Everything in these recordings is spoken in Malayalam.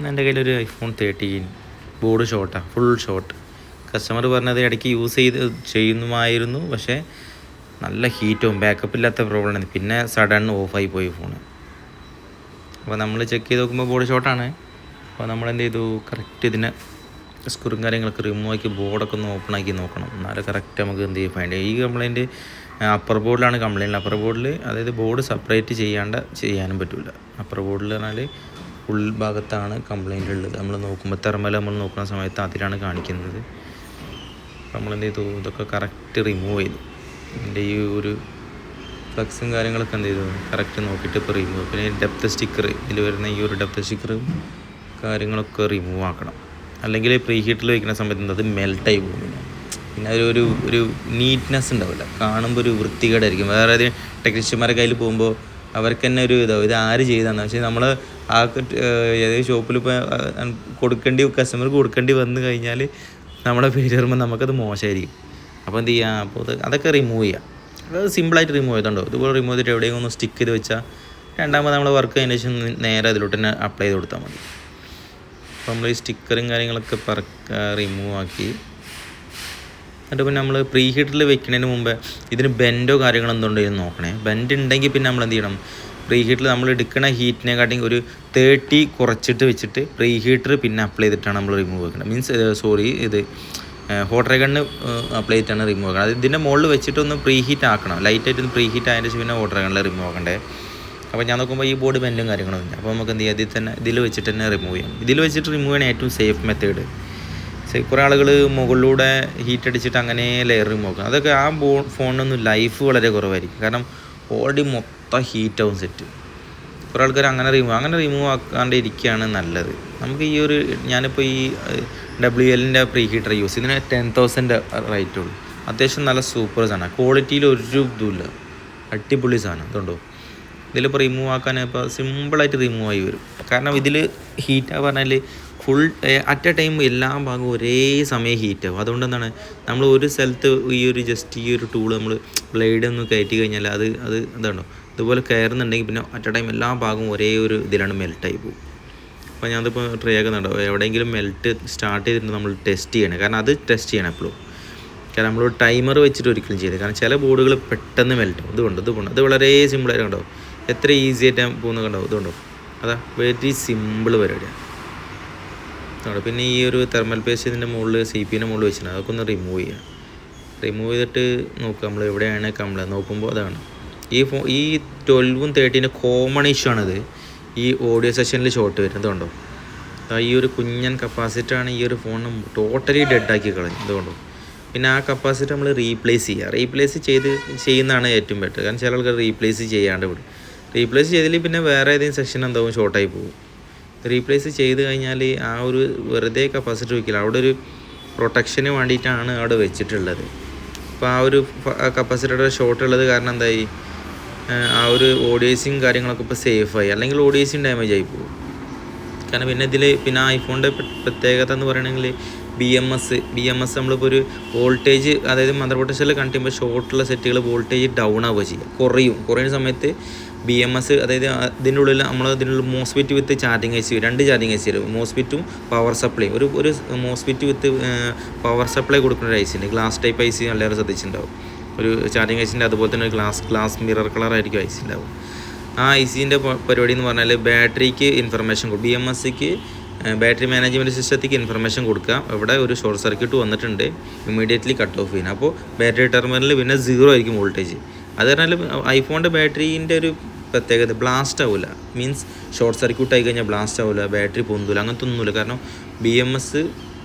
എൻ്റെ കയ്യിലൊരു ഐഫോൺ 13 ബോർഡ് ഷോർട്ടാണ്, ഫുൾ ഷോർട്ട്. കസ്റ്റമർ പറഞ്ഞത് ഇടയ്ക്ക് യൂസ് ചെയ്യുന്നുമായിരുന്നു, പക്ഷേ നല്ല ഹീറ്റും ബാക്കപ്പ് ഇല്ലാത്ത പ്രോബ്ലമാണ്. പിന്നെ സഡൻ ഓഫായി പോയി ഫോണ്. അപ്പോൾ നമ്മൾ ചെക്ക് ചെയ്ത് നോക്കുമ്പോൾ ബോർഡ് ഷോർട്ടാണ്. അപ്പോൾ നമ്മളെന്ത് ചെയ്തു, കറക്റ്റ് ഇതിനെ സ്ക്രൂവും കാര്യങ്ങളൊക്കെ റിമൂവ് ആക്കി ബോർഡൊക്കെ ഒന്ന് ഓപ്പൺ ആക്കി നോക്കണം. എന്നാലും കറക്റ്റ് നമുക്ക് എന്ത് ചെയ്യും ഫൈൻഡ് ചെയ്യും. ഈ കംപ്ലയിൻറ്റ് അപ്പർ ബോർഡിലാണ് കംപ്ലയിൻറ്റ്. അപ്പർ ബോർഡിൽ അതായത് ബോർഡ് സെപ്പറേറ്റ് ചെയ്യാനും പറ്റില്ല. അപ്പർ ബോർഡിൽ പറഞ്ഞാൽ ഉൾഭാഗത്താണ് കംപ്ലയിൻ്റ് ഉള്ളത്. നമ്മൾ നോക്കുമ്പോൾ തെർമൽ നമ്മൾ നോക്കുന്ന സമയത്ത് അതിലാണ് കാണിക്കുന്നത്. നമ്മളെന്ത് ചെയ്തു, ഇതൊക്കെ കറക്റ്റ് റിമൂവ് ചെയ്തു. ഇതിൻ്റെ ഈ ഒരു ഫ്ലക്സും കാര്യങ്ങളൊക്കെ എന്ത് ചെയ്തു കറക്റ്റ് നോക്കിയിട്ട് ഇപ്പോൾ റിമൂവ്. പിന്നെ ഡെപ്ത് സ്റ്റിക്കർ, ഇതിൽ വരുന്ന ഈ ഒരു ഡെപ്ത് സ്റ്റിക്കറും കാര്യങ്ങളൊക്കെ റിമൂവ് ആക്കണം. അല്ലെങ്കിൽ പ്രീ ഹീറ്റിൽ വയ്ക്കുന്ന സമയത്ത് അത് മെൽട്ടായി പോകും. പിന്നെ ഒരു നീറ്റ്നെസ് ഉണ്ടാവില്ല, കാണുമ്പോൾ ഒരു വൃത്തികേടായിരിക്കും. വേറെ ഏതെങ്കിലും ടെക്നീഷ്യന്മാരുടെ കയ്യിൽ പോകുമ്പോൾ അവർക്ക് തന്നെ ഒരു ഇത് ആര് ചെയ്തതെന്ന് വെച്ചാൽ നമ്മൾ ആ ഏതെങ്കിലും ഷോപ്പിൽ ഇപ്പോൾ കസ്റ്റമർക്ക് കൊടുക്കേണ്ടി വന്നു കഴിഞ്ഞാൽ നമ്മുടെ പേര് വരുമ്പോൾ നമുക്കത് മോശമായിരിക്കും. അപ്പോൾ എന്ത് ചെയ്യുക, അപ്പോൾ അതൊക്കെ റിമൂവ് ചെയ്യുക. അത് സിമ്പിളായിട്ട് റിമൂവ് ചെയ്തിട്ടുണ്ടോ, ഇതുപോലെ റിമൂവ് ചെയ്തിട്ട് എവിടെയെങ്കിലും ഒന്ന് സ്റ്റിക്ക് ചെയ്ത് വെച്ചാൽ രണ്ടാമത് നമ്മൾ വർക്ക് കഴിഞ്ഞ ശേഷം നേരെ അതിലോട്ട് തന്നെ അപ്ലൈ ചെയ്ത് കൊടുത്താൽ മതി. അപ്പോൾ നമ്മൾ ഈ സ്റ്റിക്കറും കാര്യങ്ങളൊക്കെ റിമൂവ് ആക്കി എന്നിട്ട് പിന്നെ നമ്മൾ പ്രീ ഹീറ്ററിൽ വെക്കുന്നതിന് മുമ്പ് ഇതിന് ബെൻഡോ കാര്യങ്ങളോ എന്തുണ്ടെങ്കിലും നോക്കണേ. ബെൻഡ് ഉണ്ടെങ്കിൽ പിന്നെ നമ്മൾ എന്ത് ചെയ്യണം, പ്രീ ഹീറ്ററിൽ നമ്മൾ എടുക്കുന്ന ഹീറ്റിനെക്കാട്ടിയും ഒരു 30 കുറച്ചിട്ട് വെച്ചിട്ട് പ്രീ ഹീറ്റർ പിന്നെ അപ്ലൈ ചെയ്തിട്ടാണ് നമ്മൾ റിമൂവ് വെക്കുന്നത്. ഇത് ഹോട്ട് റൈ ഗണ്ണ് അപ്ലൈ ചെയ്തിട്ടാണ് റിമൂവ് ആക്കണം. അത് ഇതിൻ്റെ മുകളിൽ വെച്ചിട്ടൊന്ന് പ്രീ ഹീറ്റ് ആക്കണം. ലൈറ്റായിട്ട് ഒന്ന് പ്രീ ഹീറ്റ് ആയതിന് ശേഷം പിന്നെ ഹോട്ട് റൈ ഗണ്ണിൽ റിമൂവ് ആക്കണ്ടേ. അപ്പോൾ ഞാൻ നോക്കുമ്പോൾ ഈ ബോർഡ് ബെൻഡും കാര്യങ്ങളും ഇല്ല. അപ്പോൾ നമുക്ക് എന്ത് ചെയ്യാം, ഇതിൽ വെച്ചിട്ട് തന്നെ റിമൂവ് ചെയ്യാം. ഇതിൽ വെച്ചിട്ട് റിമൂവ് ചെയ്യണ ഏറ്റവും സേഫ് മെത്തേഡ്. കുറേ ആളുകൾ മുകളിലൂടെ ഹീറ്റ് അടിച്ചിട്ട് അങ്ങനെ ലെയർ റിമൂവ് ആക്കും. അതൊക്കെ ആ ഫോണിനൊന്നും ലൈഫ് വളരെ കുറവായിരിക്കും. കാരണം ഓൾറെഡി മൊത്തം ഹീറ്റാവും സെറ്റ്. കുറേ ആൾക്കാർ അങ്ങനെ റിമൂവ് ആക്കാണ്ട് ഇരിക്കുകയാണ് നല്ലത്. നമുക്ക് ഞാനിപ്പോൾ ഈ WLൻ്റെ പ്രീ ഹീറ്റർ യൂസ് ഇതിന് 10,000 റേറ്റുള്ളൂ. അത്യാവശ്യം നല്ല സൂപ്പർ സാധനം, ക്വാളിറ്റിയിൽ ഒരു ഇതുമില്ല, അടിപൊളി സാധനം. അതുകൊണ്ടോ ഇതിലിപ്പോൾ റിമൂവ് ആക്കാൻ ഇപ്പോൾ സിമ്പിളായിട്ട് റിമൂവ് ആയി വരും. കാരണം ഇതിൽ ഹീറ്റാ പറഞ്ഞാൽ ഫുൾ അറ്റ് എ ടൈം എല്ലാ ഭാഗവും ഒരേ സമയം ഹീറ്റാവും. അതുകൊണ്ട് എന്താണ്, നമ്മൾ ഒരു സ്ഥലത്ത് ഈ ഒരു ടൂൾ നമ്മൾ ബ്ലേഡ് ഒന്ന് കയറ്റി കഴിഞ്ഞാൽ അത് എന്താണോ ഇതുപോലെ കയറുന്നുണ്ടെങ്കിൽ പിന്നെ അറ്റ് എ ടൈം എല്ലാ ഭാഗവും ഒരേ ഒരു ഇതിലാണ് മെൽട്ടായി പോകും. അപ്പോൾ ഞാനതിപ്പോൾ ട്രൈ ആക്കുന്നുണ്ടോ, എവിടെയെങ്കിലും മെൽറ്റ് സ്റ്റാർട്ട് ചെയ്തിട്ട് നമ്മൾ ടെസ്റ്റ് ചെയ്യണം. കാരണം അത് ടെസ്റ്റ് ചെയ്യണം എപ്പോഴും. കാരണം നമ്മൾ ടൈമർ വെച്ചിട്ട് ഒരിക്കലും ചെയ്തത്. കാരണം ചില ബോർഡുകൾ പെട്ടെന്ന് മെൽറ്റാവും. ഇതുകൊണ്ട് അത് വളരെ സിമ്പിളായിട്ട് കണ്ടോ, എത്ര ഈസി ആയിട്ട് പോകുന്നത് കണ്ടോ. ഇതുകൊണ്ടോ അതാ വെരി സിമ്പിൾ പരിപാടിയാണ്. പിന്നെ ഈ ഒരു തെർമൽ പേസ്റ്റ് ഇതിൻ്റെ മുകളിൽ CPൻ്റെ മുകളിൽ വെച്ചിട്ടുണ്ട്. അതൊക്കെ ഒന്ന് റിമൂവ് റിമൂവ് ചെയ്തിട്ട് നോക്കുക നമ്മൾ എവിടെയാണ് കംപ്ലൈൻറ്റ് നോക്കുമ്പോൾ അതാണ് ഈ 12ഉം 13 കോമൺ ഇഷ്യൂ ആണിത്. ഈ ഓഡിയോ സെഷനിൽ ഷോർട്ട് വരുന്നത് കണ്ടോ. ഈ ഒരു കുഞ്ഞൻ കപ്പാസിറ്ററാണ് ഈ ഒരു ഫോണിന് ടോട്ടലി ഡെഡാക്കി കളഞ്ഞു. ഇതുകൊണ്ടോ പിന്നെ ആ കപ്പാസിറ്റർ നമ്മൾ റീപ്ലേസ് ചെയ്യുന്നതാണ് ഏറ്റവും ബെറ്റർ. കാരണം ചില ആൾക്കാർ റീപ്ലേസ് ചെയ്യാണ്ട് വിടും. റീപ്ലേസ് ചെയ്തില്ലെങ്കിൽ പിന്നെ വേറെ ഏതെങ്കിലും സെക്ഷൻ എന്താവും ഷോർട്ടായി പോകും. റീപ്ലേസ് ചെയ്ത് കഴിഞ്ഞാൽ ആ ഒരു വെറുതെ കപ്പാസിറ്റർ വയ്ക്കില്ല, അവിടെ ഒരു പ്രൊട്ടക്ഷന് വേണ്ടിയിട്ടാണ് അവിടെ വെച്ചിട്ടുള്ളത്. അപ്പോൾ ആ ഒരു കപ്പാസിറ്ററുടെ ഷോർട്ട് ഉള്ളത് കാരണം എന്തായി, ആ ഒരു ഓഡിയോസും കാര്യങ്ങളൊക്കെ ഇപ്പോൾ സേഫായി. അല്ലെങ്കിൽ ഓഡിയോസും ഡാമേജ് ആയി പോകും. കാരണം പിന്നെ ഐഫോണിൻ്റെ പ്രത്യേകത എന്ന് പറയുകയാണെങ്കിൽ BMS നമ്മളിപ്പോൾ ഒരു വോൾട്ടേജ്, അതായത് മദർ ബോർഡ് സെല്ലിൽ കണക്ട് ചെയ്യുമ്പോൾ ഷോർട്ടുള്ള സെറ്റുകൾ വോൾട്ടേജ് ഡൗൺ ആവുക ചെയ്യുക, കുറയുന്ന സമയത്ത് BMS, അതായത് ഇതിനുള്ളിൽ മോസ്ഫെറ്റ് വിത്ത് ചാർജിങ് IC, 2 ചാർജിങ് IC വരും. മോസ്ഫെറ്റും പവർ സപ്ലൈ, ഒരു മോസ്ഫെറ്റ് വിത്ത് പവർ സപ്ലൈ കൊടുക്കുന്ന ഒരു IC ഉണ്ട്. ഗ്ലാസ് ടൈപ്പ് IC എല്ലാവരും ശ്രദ്ധിച്ചിട്ടുണ്ടാവും. ഒരു ചാർജിങ് ICൻ്റെ അതുപോലെ തന്നെ ഒരു ഗ്ലാസ് മിറർ കളറായിരിക്കും IC ഉണ്ടാവും. ആ ICൻ്റെ പരിപാടി എന്ന് പറഞ്ഞാൽ ബാറ്ററിക്ക് ഇൻഫർമേഷൻ കൊടുക്കും. BMSക്ക് ബാറ്ററി മാനേജ്മെൻറ്റ് സിസ്റ്റത്തേക്ക് ഇൻഫർമേഷൻ കൊടുക്കുക. ഇവിടെ ഒരു ഷോർട്ട് സർക്യൂട്ട് വന്നിട്ടുണ്ട്, ഇമ്മീഡിയറ്റ്ലി കട്ട് ഓഫ് ചെയ്യുന്നത്. അപ്പോൾ ബാറ്ററി ടെർമിനലിൽ പിന്നെ 0 ആയിരിക്കും വോൾട്ടേജ്. അത് പറഞ്ഞാൽ ഐഫോണിൻ്റെ ബാറ്ററീൻ്റെ ഒരു പ്രത്യേകത ബ്ലാസ്റ്റ് ആവില്ല. മീൻസ് ഷോർട്ട് സർക്യൂട്ട് ആയി കഴിഞ്ഞാൽ ബ്ലാസ്റ്റ് ആവില്ല, ബാറ്ററി പൊന്തില്ല, അങ്ങനത്തെ ഒന്നുമില്ല. കാരണം BMS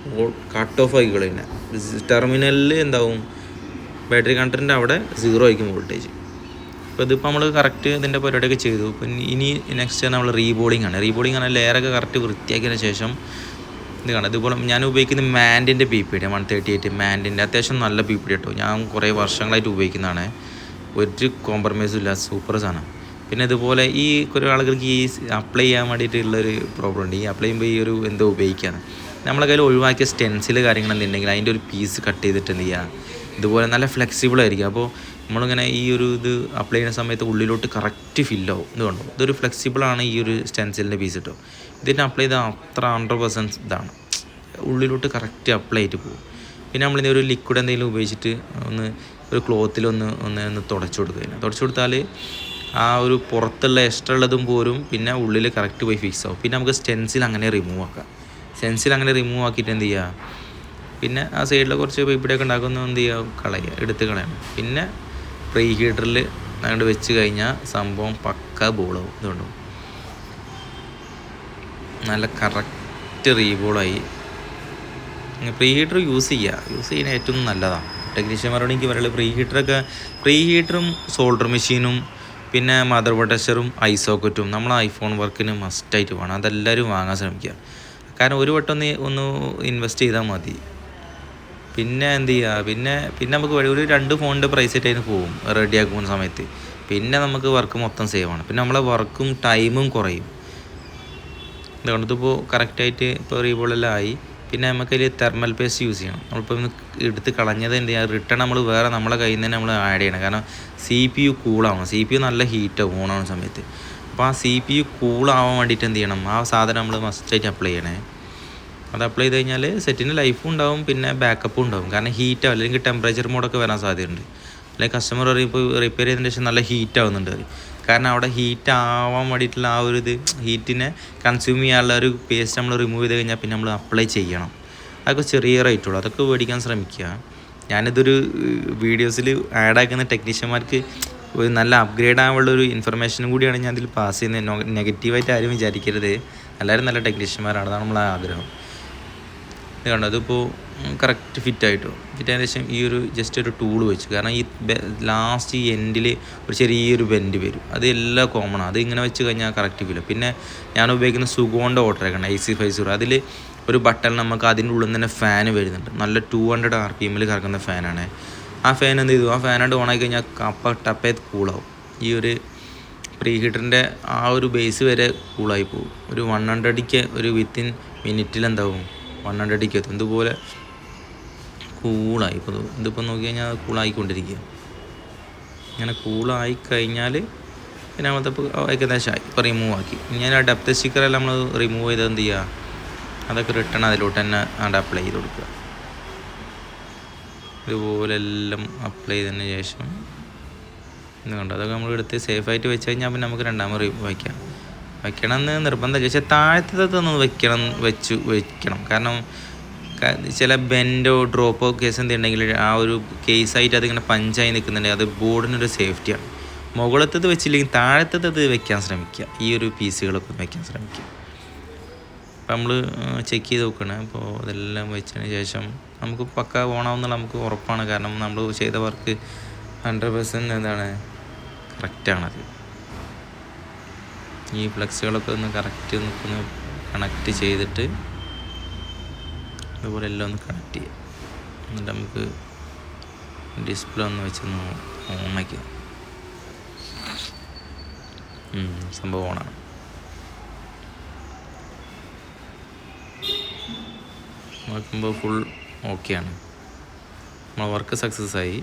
കട്ട് ഓഫ് ആക്കി കളയുന്നത്. ടെർമിനലിൽ എന്താവും, ബാറ്ററി കണ്ടൻറ്റ് അവിടെ 0 ആയിരിക്കും വോൾട്ടേജ്. അപ്പോൾ ഇതിപ്പോൾ നമ്മൾ കറക്റ്റ് ഇതിൻ്റെ പരിപാടിയൊക്കെ ചെയ്തു. പിന്നെ ഇനി നെക്സ്റ്റ് നമ്മൾ റീബോർഡിങ് ആണ്. ലെയറൊക്കെ കറക്റ്റ് വൃത്തിയാക്കിയതിന് ശേഷം ഇത് കാണാം. ഇതുപോലെ ഞാൻ ഉപയോഗിക്കുന്ന മാൻഡിൻ്റെ PPD 138 മാൻഡിൻ്റെ അത്യാവശ്യം നല്ല PPD കേട്ടോ. ഞാൻ കുറേ വർഷങ്ങളായിട്ട് ഉപയോഗിക്കുന്നതാണ്. ഒരു കോംപ്രമൈസും ഇല്ല, സൂപ്പർ സാധനം. പിന്നെ ഇതുപോലെ ഈ കുറേ ആളുകൾക്ക് ഈ അപ്ലൈ ചെയ്യാൻ വേണ്ടിയിട്ടുള്ളൊരു പ്രോബ്ലം ഉണ്ട്. ഈ അപ്ലൈ ചെയ്യുമ്പോൾ ഈ ഒരു എന്തോ ഉപയോഗിക്കുകയാണ്. നമ്മളെ കയ്യിൽ ഒഴിവാക്കിയ സ്റ്റെൻസിൽ കാര്യങ്ങൾ എന്തുണ്ടെങ്കിൽ അതിൻ്റെ ഒരു പീസ് കട്ട് ചെയ്തിട്ട് എന്ത് ചെയ്യുക, ഇതുപോലെ നല്ല ഫ്ലെക്സിബിൾ ആയിരിക്കും. അപ്പോൾ നമ്മളിങ്ങനെ ഈ ഒരു ഇത് അപ്ലൈ ചെയ്യുന്ന സമയത്ത് ഉള്ളിലോട്ട് കറക്റ്റ് ഫില്ലാവും. ഇത് കണ്ടോ, ഇതൊരു ഫ്ലെക്സിബിളാണ് ഈ ഒരു സ്റ്റെൻസിലിൻ്റെ പീസ് കേട്ടോ. ഇതിന് അപ്ലൈ ചെയ്താൽ അത്ര 100% ഇതാണ്, ഉള്ളിലോട്ട് കറക്റ്റ് അപ്ലൈ ആയിട്ട് പോകും. പിന്നെ നമ്മളിത് ഒരു ലിക്വിഡ് എന്തെങ്കിലും ഉപയോഗിച്ചിട്ട് ഒരു ക്ലോത്തിലൊന്ന് തുടച്ചു കൊടുത്താൽ ആ ഒരു പുറത്തുള്ള എക്സ്ട്രാ ഉള്ളതും പോരും, പിന്നെ ഉള്ളിൽ കറക്റ്റ് പോയി ഫിക്സ് ആവും. പിന്നെ നമുക്ക് സ്റ്റെൻസിൽ അങ്ങനെ റിമൂവ് ആക്കാം. റിമൂവ് ആക്കിയിട്ട് എന്ത് ചെയ്യുക, പിന്നെ ആ സൈഡിൽ കുറച്ച് പൈപ്പിടൊക്കെ ഉണ്ടാക്കുന്ന എന്ത് ചെയ്യുക, എടുത്ത് കളയണം. പിന്നെ പ്രീ ഹീറ്ററിൽ അങ്ങോട്ട് വെച്ച് കഴിഞ്ഞാൽ സംഭവം പക്ക ബോളാവും. ഇതുകൊണ്ടോ നല്ല കറക്റ്റ് റീബോളായി. പ്രീ ഹീറ്റർ യൂസ് ചെയ്യുന്ന ഏറ്റവും നല്ലതാണ്. ടെക്നീഷ്യന്മാരോട് എനിക്ക് പറയുള്ളത് പ്രീ ഹീറ്ററും സോൾഡർ മെഷീനും പിന്നെ മദർ ബോർഡ് ടെസ്റ്ററും ഐസോക്കറ്റും നമ്മൾ ഐഫോൺ വർക്കിന് മസ്റ്റായിട്ട് വേണം. അതെല്ലാവരും വാങ്ങാൻ ശ്രമിക്കുക. കാരണം ഒരു വട്ടം ഒന്ന് ഇൻവെസ്റ്റ് ചെയ്താൽ മതി. പിന്നെ എന്ത് ചെയ്യുക, പിന്നെ നമുക്ക് ഒരു 2 ഫോണിൻ്റെ പ്രൈസ് ആയിട്ട് അതിന് പോകും റെഡിയാക്കുന്ന സമയത്ത്. പിന്നെ നമുക്ക് വർക്ക് മൊത്തം സേവാണ്. പിന്നെ നമ്മളെ വർക്കും ടൈമും കുറയും. അതുകൊണ്ട് ഇതിപ്പോൾ കറക്റ്റായിട്ട് ഇപ്പോൾ റീബോളെല്ലാം ആയി. പിന്നെ നമുക്കതിൽ തെർമൽ പേസ്റ്റ് യൂസ് ചെയ്യണം. നമ്മളിപ്പോൾ എടുത്ത് കളഞ്ഞത് എന്ത് ചെയ്യുക, റിട്ടേൺ നമ്മൾ വേറെ നമ്മളെ കയ്യിൽ നിന്ന് തന്നെ നമ്മൾ ആഡ് ചെയ്യണം. കാരണം CPU കൂളാവണം. CPU നല്ല ഹീറ്റാവും ഓണാവുന്ന സമയത്ത്. അപ്പോൾ ആ CPU കൂളാവാൻ വേണ്ടിയിട്ട് എന്ത് ചെയ്യണം, ആ സാധനം നമ്മൾ മസ്റ്റായിട്ട് അപ്ലൈ ചെയ്യണേ. അത് അപ്ലൈ ചെയ്ത് കഴിഞ്ഞാൽ സെറ്റിന് ലൈഫും ഉണ്ടാവും, പിന്നെ ബാക്കപ്പും ഉണ്ടാവും. കാരണം ഹീറ്റ് ആവില്ല, അല്ലെങ്കിൽ ടെമ്പറേച്ചർ മോഡൊക്കെ വരാൻ സാധ്യതയുണ്ട്. അല്ലെങ്കിൽ കസ്റ്റമർ പറയും ഇപ്പോൾ റിപ്പയർ ചെയ്തതിന് ശേഷം നല്ല ഹീറ്റ് ആവുന്നുണ്ട്. കാരണം അവിടെ ഹീറ്റ് ആവാൻ വേണ്ടിയിട്ടുള്ള ആ ഒരു ഹീറ്റിനെ കൺസ്യൂം ചെയ്യാനുള്ള ഒരു പേസ്റ്റ് നമ്മൾ റിമൂവ് ചെയ്ത് കഴിഞ്ഞാൽ പിന്നെ നമ്മൾ അപ്ലൈ ചെയ്യണം. അതൊക്കെ ചെറിയ റേറ്റുള്ളൂ, അതൊക്കെ മേടിക്കാൻ ശ്രമിക്കുക. ഞാനിതൊരു വീഡിയോസിൽ ആഡാക്കുന്ന ടെക്നീഷ്യന്മാർക്ക് ഒരു നല്ല അപ്ഗ്രേഡ് ആവാനുള്ളൊരു ഇൻഫർമേഷനും കൂടിയാണ് ഞാൻ ഇതിൽ പാസ് ചെയ്യുന്നത്. നെഗറ്റീവായിട്ട് ആരും വിചാരിക്കരുത്. എല്ലാവരും നല്ല ടെക്നീഷ്യന്മാരാണ്, അതാണ് നമ്മളെ ആഗ്രഹം. ഇത് കണ്ടോ, അതിപ്പോൾ കറക്റ്റ് ഫിറ്റായതിനു ശേഷം ഈ ഒരു ജസ്റ്റ് ഒരു ടൂൾ വെച്ചു. കാരണം ഈ ലാസ്റ്റ് ഈ എൻഡിൽ ഒരു ചെറിയൊരു ബെൻഡ് വരും, അത് എല്ലാം കോമണാണ്. അത് ഇങ്ങനെ വെച്ച് കഴിഞ്ഞാൽ കറക്റ്റ് ഫില്ല. പിന്നെ ഞാൻ ഉപയോഗിക്കുന്ന സുഗോൻ്റെ ഓട്ടറേക്കാണ് AC50. അതിൽ ഒരു ബട്ടൺ നമുക്ക് അതിൻ്റെ ഉള്ളിൽ നിന്ന് തന്നെ ഫാൻ വരുന്നുണ്ട്. നല്ല 200 RPM കറക്കുന്ന ഫാനാണ്. ആ ഫാൻ എന്ത് ചെയ്തു, ആ ഫാനായിട്ട് ഓണാക്കി കഴിഞ്ഞാൽ ടപ്പേത് കൂളാവും. ഈ ഒരു പ്രീ ഹീറ്ററിൻ്റെ ആ ഒരു ബേസ് വരെ കൂളായി പോകും. ഒരു 100ക്ക് ഒരു വിത്തിൻ മിനിറ്റിൽ എന്താവും 100ക്ക് എത്തും. ഇതുപോലെ കൂളായി. ഇതിപ്പോൾ നോക്കി കഴിഞ്ഞാൽ കൂളായിക്കൊണ്ടിരിക്കുക. ഇങ്ങനെ കൂളായി കഴിഞ്ഞാൽ പിന്നെ നമ്മളപ്പോൾ ഏകദേശമായി. ഇപ്പോൾ റിമൂവ് ആക്കി. ഞാൻ ആ ഡെപ്ത് സ്റ്റിക്കറെല്ലാം നമ്മൾ റിമൂവ് ചെയ്ത് എന്ത് ചെയ്യുക, അതൊക്കെ റിട്ടേൺ അതിലോട്ട് തന്നെ അവിടെ അപ്ലൈ ചെയ്ത് കൊടുക്കുക. ഇതുപോലെ എല്ലാം അപ്ലൈ ചെയ്തതിന് ശേഷം ഇത് കണ്ടോ, അതൊക്കെ നമ്മൾ എടുത്ത് സേഫായിട്ട് വെച്ച് കഴിഞ്ഞാൽ പിന്നെ നമുക്ക് രണ്ടാമത് വയ്ക്കണമെന്ന് നിർബന്ധമില്ല. പക്ഷേ താഴത്തൊന്ന് വെക്കണം. കാരണം ചില ബെൻഡോ ഡ്രോപ്പോ കേസ് എന്തുണ്ടെങ്കിൽ ആ ഒരു കേസായിട്ട് അതിങ്ങനെ പഞ്ചായി നിൽക്കുന്നുണ്ടെങ്കിൽ അത് ബോർഡിനൊരു സേഫ്റ്റിയാണ്. മുകളത്തത് വെച്ചില്ലെങ്കിൽ താഴത്തത് വെക്കാൻ ശ്രമിക്കുക. ഈ ഒരു പീസുകളൊക്കെ വെക്കാൻ ശ്രമിക്കുക. അപ്പം നമ്മൾ ചെക്ക് ചെയ്ത് നോക്കണേ. അപ്പോൾ അതെല്ലാം വെച്ചതിന് ശേഷം നമുക്ക് പക്ക ഓണാവുന്നുള്ള നമുക്ക് ഉറപ്പാണ്. കാരണം നമ്മൾ ചെയ്ത വർക്ക് 100% എന്താണ് കറക്റ്റാണത്. ഈ ഫ്ലെക്സുകളൊക്കെ ഒന്ന് കറക്റ്റ് ഒന്ന് കണക്റ്റ് ചെയ്തിട്ട് അതുപോലെ എല്ലാം ഒന്ന് കണക്ട് ചെയ്യുക. എന്നിട്ട് നമുക്ക് ഡിസ്പ്ലേ ഒന്ന് വെച്ചൊന്ന് ഓണാക്കുക. സംഭവം ഓണാണ്. നോക്കുമ്പോൾ ഫുൾ ഓക്കെയാണ്. നമ്മൾ വർക്ക് സക്സസ് ആയി.